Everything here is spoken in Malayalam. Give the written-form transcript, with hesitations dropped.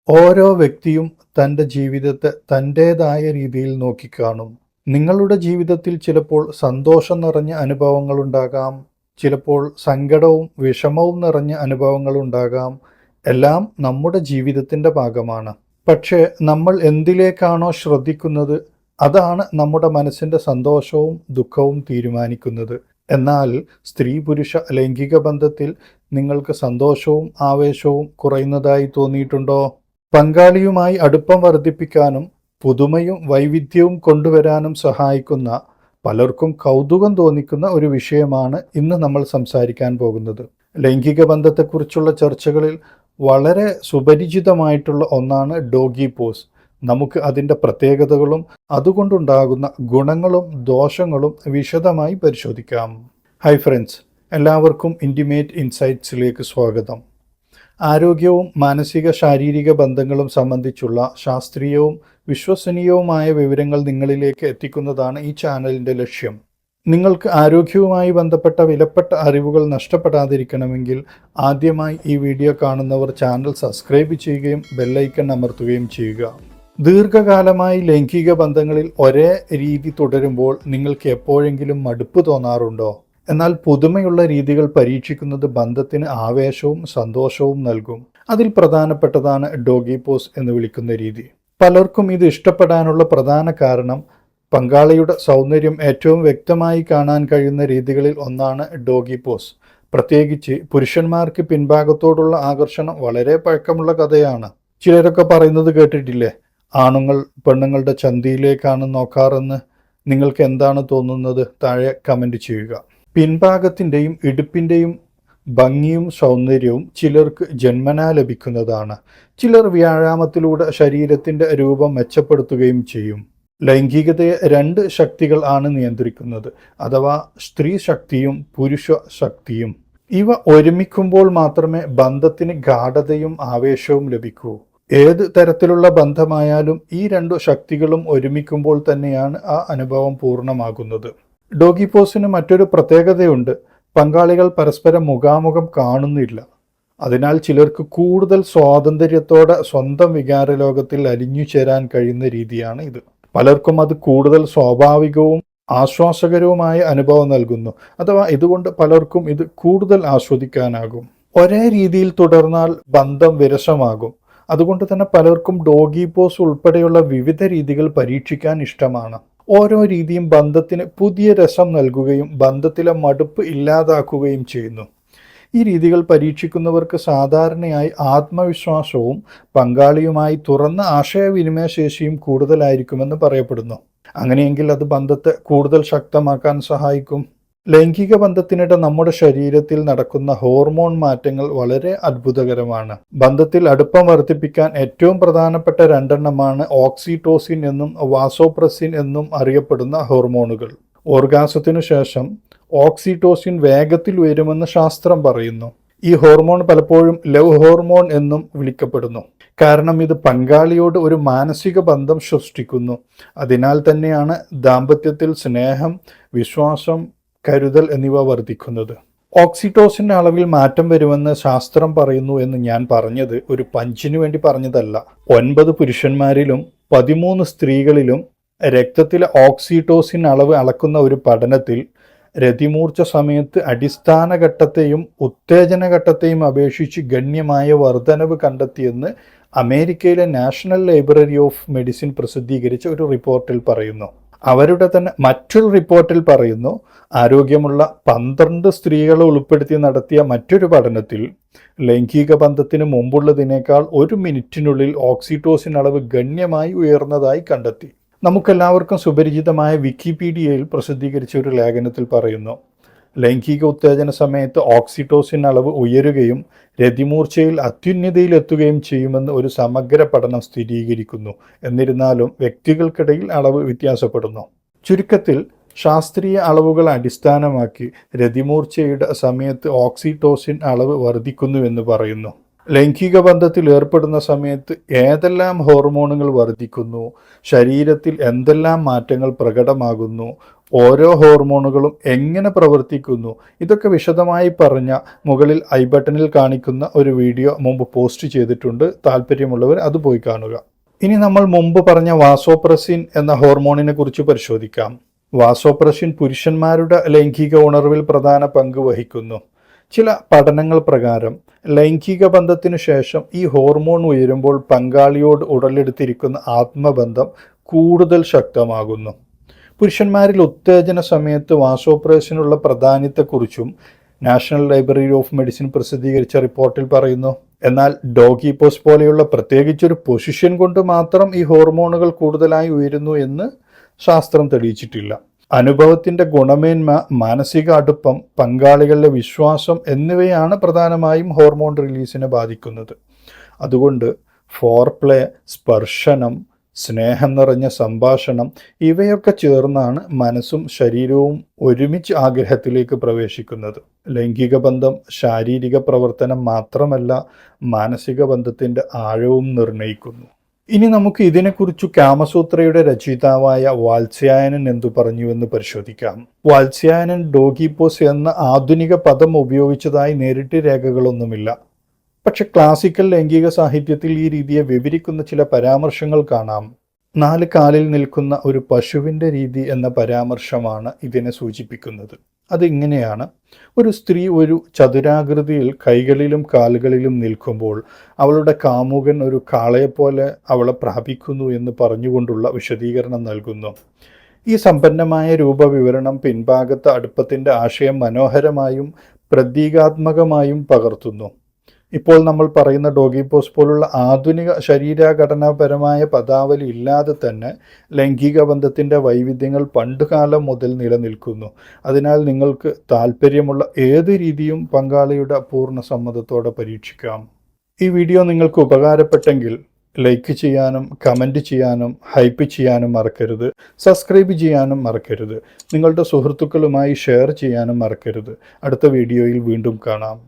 ഓരോ വ്യക്തിയും തൻ്റെ ജീവിതത്തെ തൻ്റേതായ രീതിയിൽ നോക്കിക്കാണും. നിങ്ങളുടെ ജീവിതത്തിൽ ചിലപ്പോൾ സന്തോഷം നിറഞ്ഞ അനുഭവങ്ങളുണ്ടാകാം, ചിലപ്പോൾ സങ്കടവും വിഷമവും നിറഞ്ഞ അനുഭവങ്ങളുണ്ടാകാം. എല്ലാം നമ്മുടെ ജീവിതത്തിൻ്റെ ഭാഗമാണ്. പക്ഷേ നമ്മൾ എന്തിലേക്കാണോ ശ്രദ്ധിക്കുന്നത്, അതാണ് നമ്മുടെ മനസ്സിൻ്റെ സന്തോഷവും ദുഃഖവും തീരുമാനിക്കുന്നത്. എന്നാൽ സ്ത്രീ പുരുഷ ലൈംഗിക ബന്ധത്തിൽ നിങ്ങൾക്ക് സന്തോഷവും ആവേശവും കുറയുന്നതായി തോന്നിയിട്ടുണ്ടോ? പങ്കാളിയുമായി അടുപ്പം വർദ്ധിപ്പിക്കാനും പുതുമയും വൈവിധ്യവും കൊണ്ടുവരാനും സഹായിക്കുന്ന, പലർക്കും കൗതുകം തോന്നിക്കുന്ന ഒരു വിഷയമാണ് ഇന്ന് നമ്മൾ സംസാരിക്കാൻ പോകുന്നത്. ലൈംഗിക ബന്ധത്തെക്കുറിച്ചുള്ള ചർച്ചകളിൽ വളരെ സുപരിചിതമായിട്ടുള്ള ഒന്നാണ് ഡോഗി പോസ്. നമുക്ക് അതിൻ്റെ പ്രത്യേകതകളും അതുകൊണ്ടുണ്ടാകുന്ന ഗുണങ്ങളും ദോഷങ്ങളും വിശദമായി പരിശോധിക്കാം. ഹായ് ഫ്രണ്ട്സ്, എല്ലാവർക്കും ഇൻറ്റിമേറ്റ് ഇൻസൈറ്റ്സിലേക്ക് സ്വാഗതം. ആരോഗ്യവും മാനസിക ശാരീരിക ബന്ധങ്ങളും സംബന്ധിച്ചുള്ള ശാസ്ത്രീയവും വിശ്വസനീയവുമായ വിവരങ്ങൾ നിങ്ങളിലേക്ക് എത്തിക്കുന്നതാണ് ഈ ചാനലിൻ്റെ ലക്ഷ്യം. നിങ്ങൾക്ക് ആരോഗ്യവുമായി ബന്ധപ്പെട്ട വിലപ്പെട്ട അറിവുകൾ നഷ്ടപ്പെടാതിരിക്കണമെങ്കിൽ ആദ്യമായി ഈ വീഡിയോ കാണുന്നവർ ചാനൽ സബ്സ്ക്രൈബ് ചെയ്യുകയും ബെല്ലൈക്കൺ അമർത്തുകയും ചെയ്യുക. ദീർഘകാലമായി ലൈംഗിക ബന്ധങ്ങളിൽ ഒരേ രീതി തുടരുമ്പോൾ നിങ്ങൾക്ക് എപ്പോഴെങ്കിലും മടുപ്പ് തോന്നാറുണ്ടോ? എന്നാൽ പുതുമയുള്ള രീതികൾ പരീക്ഷിക്കുന്നത് ബന്ധത്തിന് ആവേശവും സന്തോഷവും നൽകും. അതിൽ പ്രധാനപ്പെട്ടതാണ് ഡോഗി പോസ് എന്ന് വിളിക്കുന്ന രീതി. പലർക്കും ഇത് ഇഷ്ടപ്പെടാനുള്ള പ്രധാന കാരണം പങ്കാളിയുടെ സൗന്ദര്യം ഏറ്റവും വ്യക്തമായി കാണാൻ കഴിയുന്ന രീതികളിൽ ഒന്നാണ് ഡോഗി പോസ്. പ്രത്യേകിച്ച് പുരുഷന്മാർക്ക് പിൻഭാഗത്തോടുള്ള ആകർഷണം വളരെ പഴക്കമുള്ള കഥയാണ്. ചിലരൊക്കെ പറയുന്നത് കേട്ടിട്ടില്ലേ, ആണുങ്ങൾ പെണ്ണുങ്ങളുടെ ചന്തിയിലേക്കാണ് നോക്കാറെന്ന്. നിങ്ങൾക്ക് എന്താണ് തോന്നുന്നത്? താഴെ കമൻറ്റ് ചെയ്യുക. പിൻഭാഗത്തിൻ്റെയും ഇടുപ്പിൻ്റെയും ഭംഗിയും സൗന്ദര്യവും ചിലർക്ക് ജന്മനാ ലഭിക്കുന്നതാണ്. ചിലർ വ്യായാമത്തിലൂടെ ശരീരത്തിൻ്റെ രൂപം മെച്ചപ്പെടുത്തുകയും ചെയ്യും. ലൈംഗികതയെ രണ്ട് ശക്തികൾ ആണ് നിയന്ത്രിക്കുന്നത്, അഥവാ സ്ത്രീ ശക്തിയും പുരുഷ ശക്തിയും. ഇവ ഒരുമിക്കുമ്പോൾ മാത്രമേ ബന്ധത്തിന് ഗാഢതയും ആവേശവും ലഭിക്കൂ. ഏത് തരത്തിലുള്ള ബന്ധമായാലും ഈ രണ്ടു ശക്തികളും ഒരുമിക്കുമ്പോൾ തന്നെയാണ് ആ അനുഭവം പൂർണ്ണമാകുന്നത്. ഡോഗി പോസിന് മറ്റൊരു പ്രത്യേകതയുണ്ട്. പങ്കാളികൾ പരസ്പരം മുഖാമുഖം കാണുന്നില്ല. അതിനാൽ ചിലർക്ക് കൂടുതൽ സ്വാതന്ത്ര്യത്തോടെ സ്വന്തം വികാരലോകത്തിൽ അലിഞ്ഞു ചേരാൻ കഴിയുന്ന രീതിയാണ് ഇത്. പലർക്കും അത് കൂടുതൽ സ്വാഭാവികവും ആശ്വാസകരവുമായ അനുഭവം നൽകുന്നു. അഥവാ ഇതുകൊണ്ട് പലർക്കും ഇത് കൂടുതൽ ആസ്വദിക്കാനാകും. ഒരേ രീതിയിൽ തുടർന്നാൽ ബന്ധം വിരസമാകും. അതുകൊണ്ട് തന്നെ പലർക്കും ഡോഗി പോസ് ഉൾപ്പെടെയുള്ള വിവിധ രീതികൾ പരീക്ഷിക്കാൻ ഇഷ്ടമാണ്. ഓരോ രീതിയും ബന്ധത്തിന് പുതിയ രസം നൽകുകയും ബന്ധത്തിലെ മടുപ്പ് ഇല്ലാതാക്കുകയും ചെയ്യുന്നു. ഈ രീതികൾ പരീക്ഷിക്കുന്നവർക്ക് സാധാരണയായി ആത്മവിശ്വാസവും പങ്കാളിയുമായി തുറന്ന ആശയവിനിമയ ശേഷിയും കൂടുതലായിരിക്കുമെന്ന് പറയപ്പെടുന്നു. അങ്ങനെയെങ്കിൽ അത് ബന്ധത്തെ കൂടുതൽ ശക്തമാക്കാൻ സഹായിക്കും. ലൈംഗിക ബന്ധത്തിനിടെ നമ്മുടെ ശരീരത്തിൽ നടക്കുന്ന ഹോർമോൺ മാറ്റങ്ങൾ വളരെ അത്ഭുതകരമാണ്. ബന്ധത്തിൽ അടുപ്പം വർദ്ധിപ്പിക്കാൻ ഏറ്റവും പ്രധാനപ്പെട്ട രണ്ടെണ്ണമാണ് ഓക്സിറ്റോസിൻ എന്നും വാസോപ്രസിൻ എന്നും അറിയപ്പെടുന്ന ഹോർമോണുകൾ. ഓർഗാസത്തിനു ശേഷം ഓക്സിറ്റോസിൻ വേഗത്തിൽ ഉയരുമെന്ന് ശാസ്ത്രം പറയുന്നു. ഈ ഹോർമോൺ പലപ്പോഴും ലവ് ഹോർമോൺ എന്നും വിളിക്കപ്പെടുന്നു. കാരണം ഇത് പങ്കാളിയോട് ഒരു മാനസിക ബന്ധം സൃഷ്ടിക്കുന്നു. അതിനാൽ തന്നെയാണ് ദാമ്പത്യത്തിൽ സ്നേഹം, വിശ്വാസം, കരുതൽ എന്നിവ വർദ്ധിക്കുന്നത്. ഓക്സിറ്റോസിൻ്റെ അളവിൽ മാറ്റം വരുമെന്ന് ശാസ്ത്രം പറയുന്നു എന്ന് ഞാൻ പറഞ്ഞത് ഒരു പഞ്ചിനു വേണ്ടി പറഞ്ഞതല്ല. 9 പുരുഷന്മാരിലും 13 സ്ത്രീകളിലും രക്തത്തിലെ ഓക്സിറ്റോസിൻ അളവ് അളക്കുന്ന ഒരു പഠനത്തിൽ രതിമൂർച്ച സമയത്ത് അടിസ്ഥാന ഘട്ടത്തെയും ഉത്തേജന ഘട്ടത്തെയും അപേക്ഷിച്ച് ഗണ്യമായ വർധനവ് കണ്ടെത്തിയെന്ന് അമേരിക്കയിലെ നാഷണൽ ലൈബ്രറി ഓഫ് മെഡിസിൻ പ്രസിദ്ധീകരിച്ച ഒരു റിപ്പോർട്ടിൽ പറയുന്നു. അവരുടെ തന്നെ മറ്റൊരു റിപ്പോർട്ടിൽ പറയുന്നു, ആരോഗ്യമുള്ള 12 സ്ത്രീകളെ ഉൾപ്പെടുത്തി നടത്തിയ മറ്റൊരു പഠനത്തിൽ ലൈംഗിക ബന്ധത്തിന് മുമ്പുള്ളതിനേക്കാൾ 1 മിനിറ്റിനുള്ളിൽ ഓക്സിറ്റോസിൻ അളവ് ഗണ്യമായി ഉയർന്നതായി കണ്ടെത്തി. നമുക്കെല്ലാവർക്കും സുപരിചിതമായ വിക്കിപീഡിയയിൽ പ്രസിദ്ധീകരിച്ച ഒരു ലേഖനത്തിൽ പറയുന്നു, ലൈംഗിക ഉത്തേജന സമയത്ത് ഓക്സിറ്റോസിൻ അളവ് ഉയരുകയും രതിമൂർച്ചയിൽ അത്യുന്നതിയിലെത്തുകയും ചെയ്യുമെന്ന് ഒരു സമഗ്ര പഠനം സ്ഥിരീകരിക്കുന്നു. എന്നിരുന്നാലും വ്യക്തികൾക്കിടയിൽ അളവ് വ്യത്യാസപ്പെടുന്നു. ചുരുക്കത്തിൽ ശാസ്ത്രീയ അളവുകൾ അടിസ്ഥാനമാക്കി രതിമൂർച്ചയുടെ സമയത്ത് ഓക്സിറ്റോസിൻ അളവ് വർദ്ധിക്കുന്നുവെന്ന് പറയുന്നു. ലൈംഗിക ബന്ധത്തിൽ ഏർപ്പെടുന്ന സമയത്ത് ഏതെല്ലാം ഹോർമോണുകൾ വർദ്ധിക്കുന്നു, ശരീരത്തിൽ എന്തെല്ലാം മാറ്റങ്ങൾ പ്രകടമാകുന്നു, ഓരോ ഹോർമോണുകളും എങ്ങനെ പ്രവർത്തിക്കുന്നു, ഇതൊക്കെ വിശദമായി പറഞ്ഞ മുകളിൽ ഐ ബട്ടണിൽ കാണിക്കുന്ന ഒരു വീഡിയോ മുമ്പ് പോസ്റ്റ് ചെയ്തിട്ടുണ്ട്. താല്പര്യമുള്ളവർ അത് പോയി കാണുക. ഇനി നമ്മൾ മുമ്പ് പറഞ്ഞ വാസോപ്രസിൻ എന്ന ഹോർമോണിനെ കുറിച്ച് പരിശോധിക്കാം. വാസോപ്രസിൻ പുരുഷന്മാരുടെ ലൈംഗിക ഉണർവിൽ പ്രധാന പങ്ക് വഹിക്കുന്നു. ചില പഠനങ്ങൾ പ്രകാരം ലൈംഗിക ബന്ധത്തിനു ശേഷം ഈ ഹോർമോൺ ഉയരുമ്പോൾ പങ്കാളിയോട് ഉടലെടുത്തിരിക്കുന്ന ആത്മബന്ധം കൂടുതൽ ശക്തമാകുന്നു. പുരുഷന്മാരിൽ ഉത്തേജന സമയത്ത് വാസോപ്രസിനുള്ള പ്രാധാന്യത്തെക്കുറിച്ചും നാഷണൽ ലൈബ്രറി ഓഫ് മെഡിസിൻ പ്രസിദ്ധീകരിച്ച റിപ്പോർട്ടിൽ പറയുന്നു. എന്നാൽ ഡോഗി പോസ് പോലെയുള്ള പ്രത്യേകിച്ചൊരു പൊസിഷൻ കൊണ്ട് മാത്രം ഈ ഹോർമോണുകൾ കൂടുതലായി ഉയരുന്നു എന്ന് ശാസ്ത്രം തെളിയിച്ചിട്ടില്ല. അനുഭവത്തിൻ്റെ ഗുണമേന്മ, മാനസിക അടുപ്പം, പങ്കാളികളുടെ വിശ്വാസം എന്നിവയാണ് പ്രധാനമായും ഹോർമോൺ റിലീസിനെ ബാധിക്കുന്നത്. അതുകൊണ്ട് ഫോർപ്ലേ, സ്പർശനം, സ്നേഹം നിറഞ്ഞ സംഭാഷണം ഇവയൊക്കെ ചേർന്നാണ് മനസ്സും ശരീരവും ഒരുമിച്ച് ആഗ്രഹത്തിലേക്ക് പ്രവേശിക്കുന്നത്. ലൈംഗിക ബന്ധം ശാരീരിക പ്രവർത്തനം മാത്രമല്ല, മാനസിക ബന്ധത്തിൻ്റെ ആഴവും നിർണ്ണയിക്കുന്നു. ഇനി നമുക്ക് ഇതിനെക്കുറിച്ച് കാമസൂത്രയുടെ രചയിതാവായ വാത്സ്യായനൻ എന്തു പറഞ്ഞുവെന്ന് പരിശോധിക്കാം. വാത്സ്യായനൻ ഡോഗിപോസ് എന്ന ആധുനിക പദം ഉപയോഗിച്ചതായി നേരിട്ട് രേഖകളൊന്നുമില്ല. പക്ഷെ ക്ലാസിക്കൽ ലൈംഗിക സാഹിത്യത്തിൽ ഈ രീതിയെ വിവരിക്കുന്ന ചില പരാമർശങ്ങൾ കാണാം. 4 കാലിൽ നിൽക്കുന്ന ഒരു പശുവിൻ്റെ രീതി എന്ന പരാമർശമാണ് ഇതിനെ സൂചിപ്പിക്കുന്നത്. അതിങ്ങനെയാണ്: ഒരു സ്ത്രീ ഒരു ചതുരാകൃതിയിൽ കൈകളിലും കാലുകളിലും നിൽക്കുമ്പോൾ അവളുടെ കാമുകൻ ഒരു കാളയെപ്പോലെ അവളെ പ്രാപിക്കുന്നു എന്ന് പറഞ്ഞുകൊണ്ടുള്ള വിശദീകരണം നൽകുന്നു. ഈ സമ്പന്നമായ രൂപവിവരണം പിൻഭാഗത്ത് അടുപ്പത്തിൻ്റെ ആശയം മനോഹരമായും പ്രതീകാത്മകമായും പകർത്തുന്നു. ഇപ്പോൾ നമ്മൾ പറയുന്ന ഡോഗിപോസ് പോലുള്ള ആധുനിക ശരീരഘടനാപരമായ പദാവലി ഇല്ലാതെ തന്നെ ലൈംഗിക ബന്ധത്തിൻ്റെ വൈവിധ്യങ്ങൾ പണ്ടുകാലം മുതൽ നിലനിൽക്കുന്നു. അതിനാൽ നിങ്ങൾക്ക് താല്പര്യമുള്ള ഏത് രീതിയും പങ്കാളിയുടെ പൂർണ്ണ സമ്മതത്തോടെ പരീക്ഷിക്കാം. ഈ വീഡിയോ നിങ്ങൾക്ക് ഉപകാരപ്പെട്ടെങ്കിൽ ലൈക്ക് ചെയ്യാനും കമൻറ്റ് ചെയ്യാനും ഹൈപ്പ് ചെയ്യാനും മറക്കരുത്. സബ്സ്ക്രൈബ് ചെയ്യാനും മറക്കരുത്. നിങ്ങളുടെ സുഹൃത്തുക്കളുമായി ഷെയർ ചെയ്യാനും മറക്കരുത്. അടുത്ത വീഡിയോയിൽ വീണ്ടും കാണാം.